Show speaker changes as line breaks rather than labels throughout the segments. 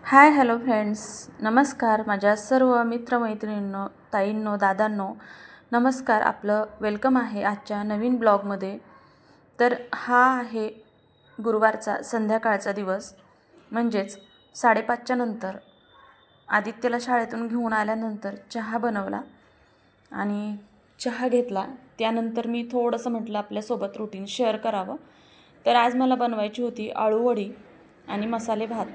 Hi hello friends, नमस्कार माझ्या सर्व मित्रमैत्रिणींनो, ताईंनो, दादांनो. नमस्कार, आपलं वेलकम आहे आजच्या नवीन ब्लॉगमध्ये. तर हा आहे गुरुवारचा संध्याकाळचा दिवस, म्हणजेच 5:30च्या नंतर आदित्यला शाळेतून घेऊन आल्यानंतर चहा बनवला आणि चहा घेतला. त्यानंतर मी थोडंसं म्हटलं आपल्यासोबत रुटीन शेअर करावं. तर आज मला बनवायची होती आळूवडी आणि मसाले भात.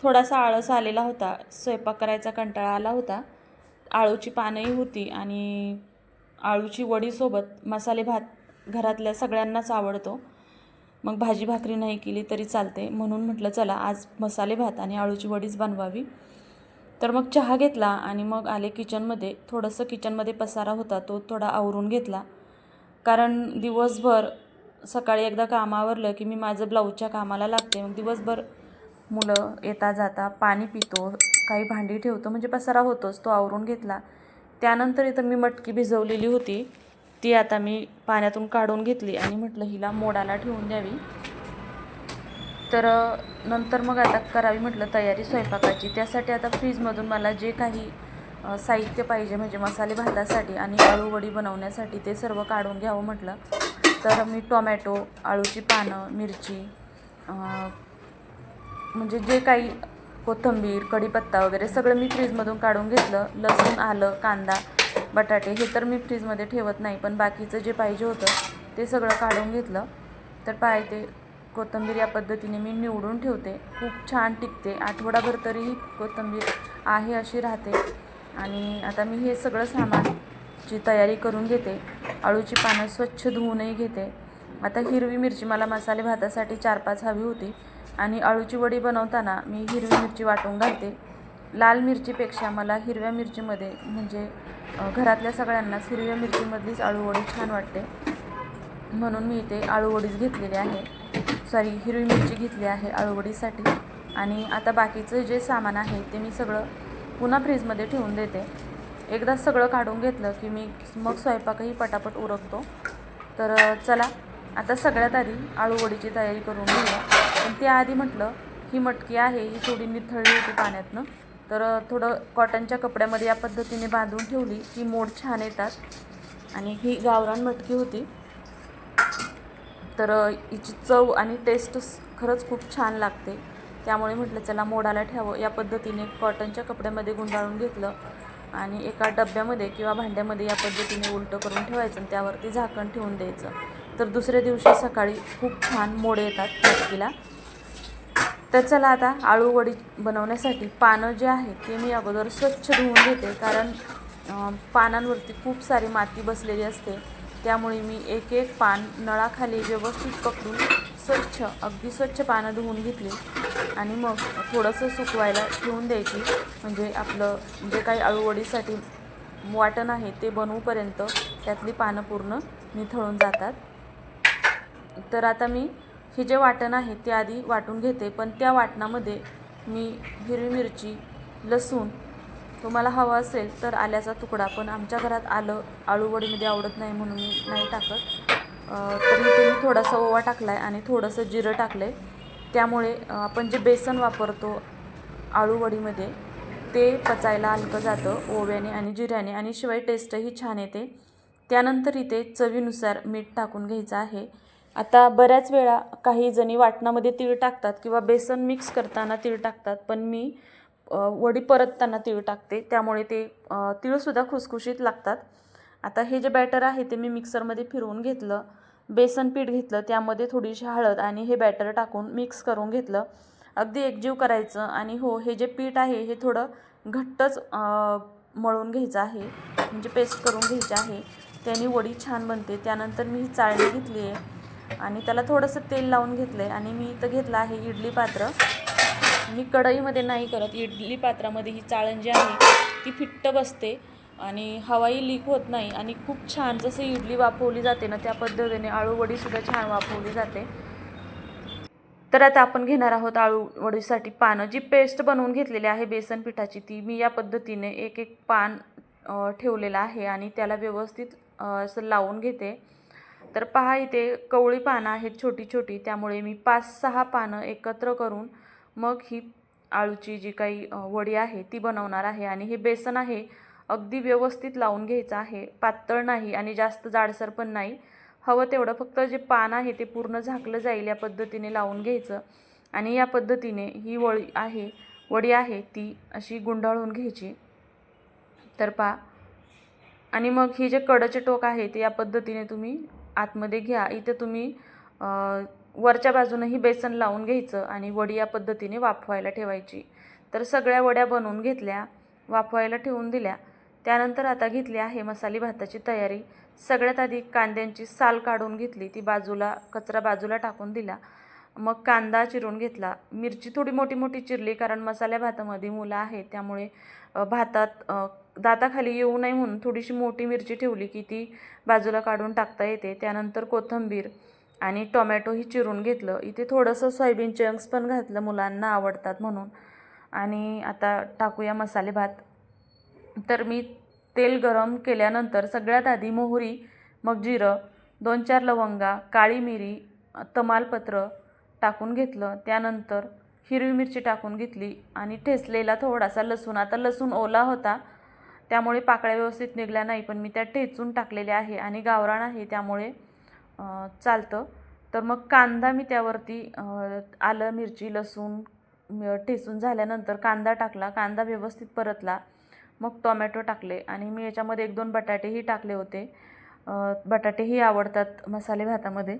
थोडासा आळस आलेला होता, स्वयंपाक करायचा कंटाळा आला होता. आळूची पानंही होती आणि आळूची वडीसोबत मसाले भात घरातल्या सगळ्यांनाच आवडतो. मग भाजी भाकरी नाही केली तरी चालते, म्हणून म्हटलं चला आज मसाले भात आणि आळूची वडीच बनवावी. तर मग चहा घेतला आणि मग आले किचनमध्ये. थोडंसं किचनमध्ये पसारा होता, तो थोडा आवरून घेतला. कारण दिवसभर सकाळी एकदा काम आवरलं की मी माझं ब्लाऊजच्या कामाला लागते. मग दिवसभर मुलं येता जाता पाणी पितो, काही भांडी ठेवतो, म्हणजे पसारा होतोच. तो आवरून घेतला. त्यानंतर इथं मी मटकी भिजवलेली होती, ती आता मी पाण्यातून काढून घेतली आणि म्हटलं हिला मोडाला ठेवून द्यावी. तर नंतर मग आता करावी म्हटलं तयारी स्वयंपाकाची. त्यासाठी आता फ्रीजमधून मला जे काही साहित्य पाहिजे, म्हणजे मसाले भातासाठी आणि आळूवडी बनवण्यासाठी, ते सर्व काढून घ्यावं म्हटलं. तर मी टोमॅटो, आळूची पानं, मिरची, म्हणजे जे काही कोथिंबीर, कढीपत्ता वगैरे सगळं मी फ्रीजमधून काढून घेतलं. लसूण, आलं, कांदा, बटाटे हे तर मी फ्रीजमध्ये ठेवत नाही, पण बाकीचं जे पाहिजे होतं ते सगळं काढून घेतलं. तर ते कोथिंबीर या पद्धतीने मी निवडून ठेवते, खूप छान टिकते. आठवडाभर तरीही कोथिंबीर आहे अशी राहते. आणि आता मी हे सगळं सामानची तयारी करून घेते. आळूची पानं स्वच्छ धुवूनही घेते. आता हिरवी मिरची मला मसाले भातासाठी 4-5 हवी होती आणि आळूची वडी बनवताना मी हिरवी मिरची वाटून घालते. लाल मिरचीपेक्षा मला हिरव्या मिरचीमध्ये, म्हणजे घरातल्या सगळ्यांनाच हिरव्या मिरचीमधलीच आळूवडी छान वाटते, म्हणून मी इथे आळूवडीच घेतलेली आहे. हिरवी मिरची घेतली आहे आळूवडीसाठी. आणि आता बाकीचं जे सामान आहे ते मी सगळं पुन्हा फ्रीजमध्ये ठेवून देते. एकदा सगळं काढून घेतलं की मग स्वयंपाकही पटापट उरकतो. तर चला आता सगळ्यात आधी आळूवडीची तयारी करून घेऊया. पण त्याआधी म्हटलं ही मटकी आहे, ही थोडी निथळली होती पाण्यातनं, तर थोडं कॉटनच्या कपड्यामध्ये या पद्धतीने बांधून ठेवली की मोड छान येतात. आणि ही गावरान मटकी होती, तर हिची चव आणि टेस्ट खरंच खूप छान लागते. त्यामुळे म्हटलं चला मोडाला ठेवावं. या पद्धतीने कॉटनच्या कपड्यामध्ये गुंडाळून घेतलं आणि एका डब्यामध्ये किंवा भांड्यामध्ये या पद्धतीने उलटं करून ठेवायचं आणि त्यावरती झाकण ठेवून द्यायचं. तर दुसऱ्या दिवशी सकाळी खूप छान मोड येतात मटकीला. तर चला आता आळूवडी बनवण्यासाठी पानं जे आहेत ते मी अगोदर स्वच्छ धुवून घेते, कारण पानांवरती खूप सारी माती बसलेली असते. त्यामुळे मी एक एक पान नळाखाली व्यवस्थित पकडून अगदी स्वच्छ पानं धुवून घेतली आणि मग थोडंसं सुकवायला ठेवून द्यायची. म्हणजे आपलं जे काही आळूवडीसाठी वाटण आहे ते बनवूपर्यंत त्यातली पानं पूर्ण निथळून जातात. तर आता मी हे जे वाटण आहे ते आधी वाटून घेते, पण त्या वाटणामध्ये मी हिरवी मिरची, लसूण, तुम्हाला हवं असेल तर आल्याचा तुकडा, पण आमच्या घरात आलं आळूवडीमध्ये आवडत नाही म्हणून मी नाही टाकत. तरी ते मी थोडासा ओवा टाकला आहे आणि थोडंसं जिरं टाकलं आहे. त्यामुळे आपण जे बेसन वापरतो आळूवडीमध्ये ते पचायला हलकं जातं ओव्याने आणि जिऱ्याने, आणि शिवाय टेस्टही छान येते. त्यानंतर इथे चवीनुसार मीठ टाकून घ्यायचं आहे. आता बऱ्याच वेळा काही जणी वाटणामध्ये तीळ टाकतात किंवा बेसन मिक्स करताना तीळ टाकतात, पण मी वडी परतताना तीळ टाकते, त्यामुळे ते तीळसुद्धा खुसखुशीत लागतात. आता हे जे बॅटर आहे ते मी मिक्सरमध्ये फिरवून घेतलं. बेसन पीठ घेतलं, त्यामध्ये थोडीशी हळद आणि हे बॅटर टाकून मिक्स करून घेतलं. अगदी एकजीव करायचं. आणि हे जे पीठ आहे हे थोडं घट्टच मळून घ्यायचं आहे, म्हणजे पेस्ट करून घ्यायची आहे. त्याने वडी छान बनते. त्यानंतर मी ही चाळणी घेतली आहे आणि त्याला थोडंसं तेल लावून घेतलं आहे आणि मी इथं घेतलं आहे इडली पात्र. मी कढईमध्ये नाही करत, इडली पात्रामध्ये ही चाळण जी आहे ती फिट्ट बसते आणि हवाही लीक होत नाही आणि खूप छान जसं इडली वाफवली जाते ना त्या पद्धतीने आळूवडीसुद्धा छान वाफवली जाते. तर आता आपण घेणार आहोत आळूवडीसाठी पानं. जी पेस्ट बनवून घेतलेली आहे बेसन पिठाची, ती मी या पद्धतीने एक एक पान ठेवलेलं आहे आणि त्याला व्यवस्थित असं लावून घेते. तर पहा इथे कवळी पानं आहेत छोटी छोटी, त्यामुळे मी 5-6 पानं एकत्र करून मग ही आळूची जी काही वडी आहे ती बनवणार आहे. आणि हे बेसन आहे अगदी व्यवस्थित लावून घ्यायचं आहे, पातळ नाही आणि जास्त जाडसर पण नाही. हवं तेवढं फक्त जे पान आहे ते पूर्ण झाकलं जाईल या पद्धतीने लावून घ्यायचं. आणि या पद्धतीने ही वडी आहे ती अशी गुंडाळून घ्यायची. तर पहा, आणि मग ही जे कडचे टोक आहे ते या पद्धतीने तुम्ही आतमध्ये घ्या. इथे तुम्ही वरच्या बाजूनही बेसन लावून घ्यायचं आणि वडी या पद्धतीने वाफवायला ठेवायची. तर सगळ्या वड्या बनवून घेतल्या, वाफवायला ठेवून दिल्या. त्यानंतर आता घेतली आहे मसाले भाताची तयारी. सगळ्यात आधी कांद्यांची साल काढून घेतली, ती बाजूला कचरा बाजूला टाकून दिला. मग कांदा चिरून घेतला, मिरची थोडी मोठी मोठी चिरली, कारण मसाल्या भातामध्ये मुलं आहेत त्यामुळे भातात दाताखाली येऊ नये म्हणून थोडीशी मोठी मिरची ठेवली की ती बाजूला काढून टाकता येते. त्यानंतर कोथिंबीर आणि टोमॅटोही चिरून घेतलं. इथे थोडंसं सोयाबीन चंक्स पण घातलं, मुलांना आवडतात म्हणून. आणि आता टाकूया मसाले भात. तर मी तेल गरम केल्यानंतर सगळ्यात आधी मोहरी, मग जिरं, 2-4 लवंगा, काळी मिरी, तमालपत्र टाकून घेतलं. त्यानंतर हिरवी मिरची टाकून घेतली आणि ठेचलेला थोडासा लसूण. आता लसूण ओला होता त्यामुळे पाकळ्या व्यवस्थित निघल्या नाही, पण मी त्या ठेचून टाकलेल्या आहे आणि गावरान आहे त्यामुळे चालतं. तर मग कांदा मी त्यावरती आलं, मिरची, लसूण ठेचून झाल्यानंतर कांदा टाकला. कांदा व्यवस्थित परतला, मग टोमॅटो टाकले आणि मी याच्यामध्ये 1-2 बटाटेही टाकले होते. बटाटेही आवडतात मसाले भातामध्ये.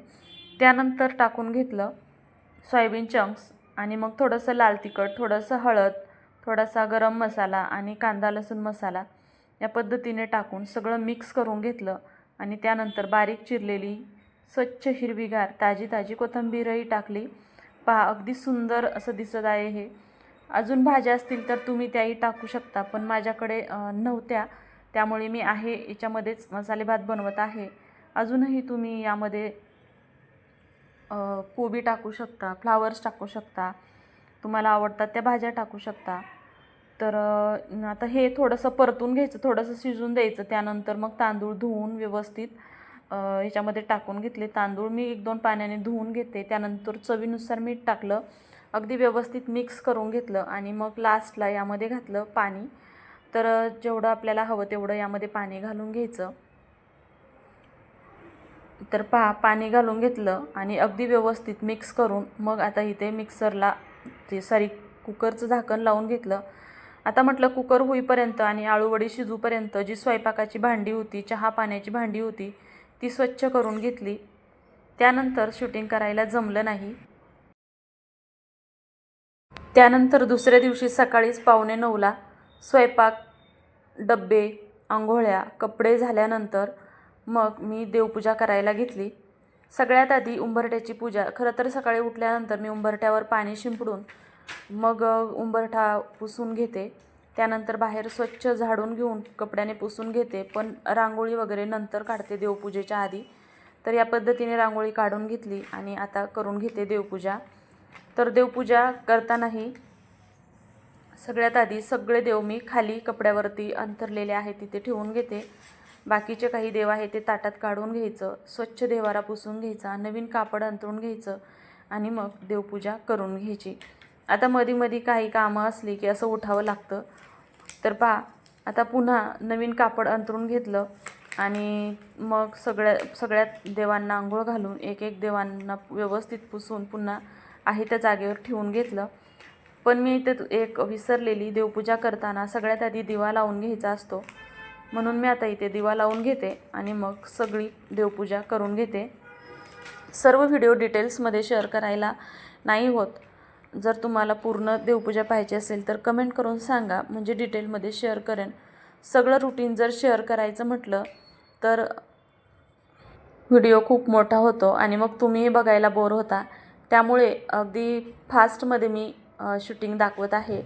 त्यानंतर टाकून घेतलं सोयाबीन चंक्स आणि मग थोडंसं लाल तिखट, थोडंसं हळद, थोडासा गरम मसाला आणि कांदा लसूण मसाला या पद्धतीने टाकून सगळं मिक्स करून घेतलं. आणि त्यानंतर बारीक चिरलेली स्वच्छ हिरवीगार ताजी कोथिंबीरही टाकली. पहा, अगदी सुंदर असं दिसत आहे हे. अजून भाज्या असतील तर तुम्ही त्याही टाकू शकता, पण माझ्याकडे नव्हत्या त्यामुळे मी याच्यामध्येच मसाले भात बनवत आहे. अजूनही तुम्ही यामध्ये कोबी टाकू शकता, फ्लावर्स टाकू शकता, तुम्हाला आवडतात त्या भाज्या टाकू शकता. तर आता हे थोडंसं परतून घ्यायचं, थोडंसं शिजून द्यायचं. त्यानंतर मग तांदूळ धुवून व्यवस्थित याच्यामध्ये टाकून घेतले. तांदूळ मी 1-2 पाण्याने धुवून घेते. त्यानंतर चवीनुसार मीठ टाकलं, अगदी व्यवस्थित मिक्स करून घेतलं आणि मग लास्टला यामध्ये घातलं पाणी. तर जेवढं आपल्याला हवं तेवढं यामध्ये पाणी घालून घ्यायचं. तर पहा, पाणी घालून घेतलं आणि अगदी व्यवस्थित मिक्स करून मग आता इथे मिक्सरला कुकरचं झाकण लावून घेतलं. आता म्हटलं कुकर होईपर्यंत आणि आळूवडी शिजूपर्यंत जी स्वयंपाकाची भांडी होती, चहा पाण्याची भांडी होती, ती स्वच्छ करून घेतली. त्यानंतर शूटिंग करायला जमलं नाही. त्यानंतर दुसऱ्या दिवशी सकाळीच 8:45ला स्वयंपाक, डब्बे, आंघोळ्या, कपडे झाल्यानंतर मग मी देवपूजा करायला घेतली. सगळ्यात आधी उंबरठ्याची पूजा. खरं तर सकाळी उठल्यानंतर मी उंबरठ्यावर पाणी शिंपडून मग उंबरठा पुसून घेते. त्यानंतर बाहेर स्वच्छ झाडून घेऊन कपड्याने पुसून घेते, पण रांगोळी वगैरे नंतर काढते देवपूजेच्या आधी. तर या पद्धतीने रांगोळी काढून घेतली आणि आता करून घेते देवपूजा. तर देवपूजा करतानाही सगळ्यात आधी सगळे देव मी खाली कपड्यावरती अंथरलेले आहे तिथे ठेवून घेते. बाकीचे काही देव आहे ते ताटात काढून घ्यायचं, स्वच्छ देवारा पुसून घ्यायचा, नवीन कापड अंथरून घ्यायचं आणि मग देवपूजा करून घ्यायची. आता मध्ये काही कामं असली की असं उठावं लागतं. तर पहा, आता पुन्हा नवीन कापड अंथरून घेतलं आणि मग सगळ्यात देवांना आंघोळ घालून एक देवांना व्यवस्थित पुसून पुन्हा आहे त्या जागेवर ठेवून घेतलं. पण मी इथे एक विसरलेली, देवपूजा करताना सगळ्यात आधी दिवा लावून घ्यायचा असतो, म्हणून मी आता इथे दिवा लावून घेते आणि मग सगळी देवपूजा करून घेते. सर्व व्हिडिओ डिटेल्समध्ये शेअर करायला नाही होत. जर तुम्हाला पूर्ण देवपूजा पाहिजे असेल तर कमेंट करून सांगा, म्हणजे डिटेलमध्ये शेअर करेन. सगळं रुटीन जर शेअर करायचं म्हटलं तर व्हिडिओ खूप मोठा होतो आणि मग तुम्हीही बघायला बोर होता. त्यामुळे अगदी फास्टमध्ये मी शूटिंग दाखवत आहे.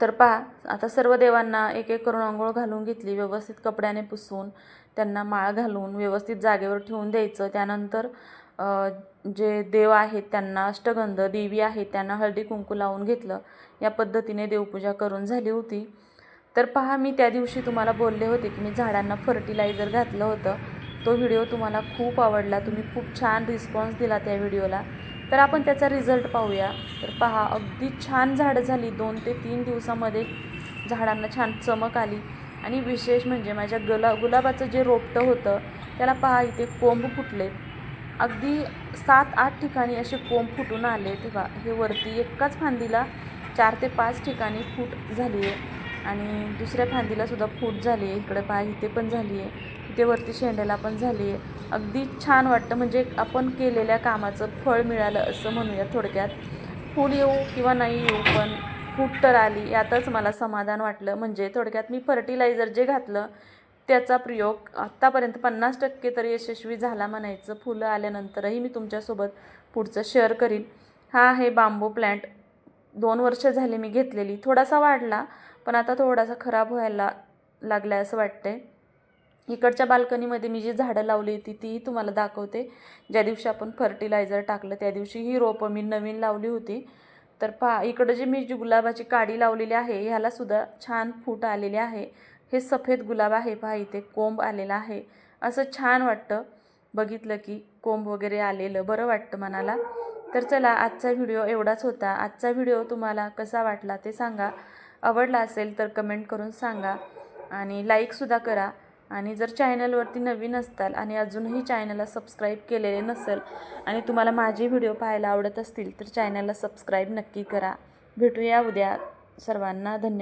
तर पहा, आता सर्व देवांना एक करून आंघोळ घालून घेतली, व्यवस्थित कपड्याने पुसून त्यांना माळ घालून व्यवस्थित जागेवर ठेवून द्यायचं. त्यानंतर जे देव आहेत त्यांना अष्टगंध, देवी आहेत त्यांना हळदी कुंकू लावून घेतलं. या पद्धतीने देवपूजा करून झाली होती. तर पहा, मी त्या दिवशी तुम्हाला बोलले होते की मी झाडांना फर्टिलायझर घातलं होतं. तो व्हिडिओ तुम्हाला खूप आवडला, तुम्ही खूप छान रिस्पॉन्स दिला त्या व्हिडिओला. तर आपण त्याचा रिझल्ट पाहूया. तर पहा, अगदी छान झाडं झाली. 2 ते 3 दिवसामध्ये झाडांना छान चमक आली. आणि विशेष म्हणजे माझ्या गुलाबाचं जे रोपटं होतं त्याला पहा, इथे कोंब फुटलेत. अगदी 7-8 ठिकाणी असे कोंब फुटून आले. तेव्हा हे वरती एकाच फांदीला 4 ते 5 ठिकाणी फूट झाली आहे आणि दुसऱ्या फांदीला सुद्धा फूट झाली आहे. इकडे पहा, इथे पण झाली आहे, इथे वरती शेंड्याला पण झाली आहे. अगदी छान वाटतं, म्हणजे आपण केलेल्या कामाचं फळ मिळालं असं म्हणूया थोडक्यात. फूल येऊ किंवा नाही येऊ, पण फूट तर आली, यातच मला समाधान वाटलं. म्हणजे थोडक्यात मी फर्टिलायझर जे घातलं त्याचा प्रयोग आत्तापर्यंत 50% तरी यशस्वी झाला म्हणायचं. फुलं आल्यानंतरही मी तुमच्यासोबत पुढचं शेअर करीन. हा आहे बांबू प्लॅन्ट. 2 वर्ष झाली मी घेतलेली. थोडासा वाढला, पण आता थोडासा खराब व्हायला लागला असं वाटतंय. इकडच्या बाल्कनीमध्ये मी जी झाडं लावली होती तीही तुम्हाला दाखवते. ज्या दिवशी आपण फर्टिलायझर टाकलं त्या दिवशी ही रोपं मी नवीन लावली होती. तर पहा, इकडं जी गुलाबाची काडी लावलेली आहे ह्यालासुद्धा छान फूट आलेले आहे. हे सफेद गुलाब आहे पहा, इथे कोंब आलेला आहे. असं छान वाटतं बघितलं की कोंब वगैरे आलेलं, बरं वाटतं मनाला. तर चला, आजचा व्हिडिओ एवढाच होता. आजचा व्हिडिओ तुम्हाला कसा वाटला ते सांगा. आवडला असेल तर कमेंट करून सांगा आणि लाईकसुद्धा करा. आणि जर चॅनलवरती नवीन असताल आणि अजूनही चॅनलला सबस्क्राईब केलेले नसेल आणि तुम्हाला माझे व्हिडिओ पाहायला आवडत असतील तर चॅनलला सबस्क्राईब नक्की करा. भेटूया उद्या. सर्वांना धन्यवाद.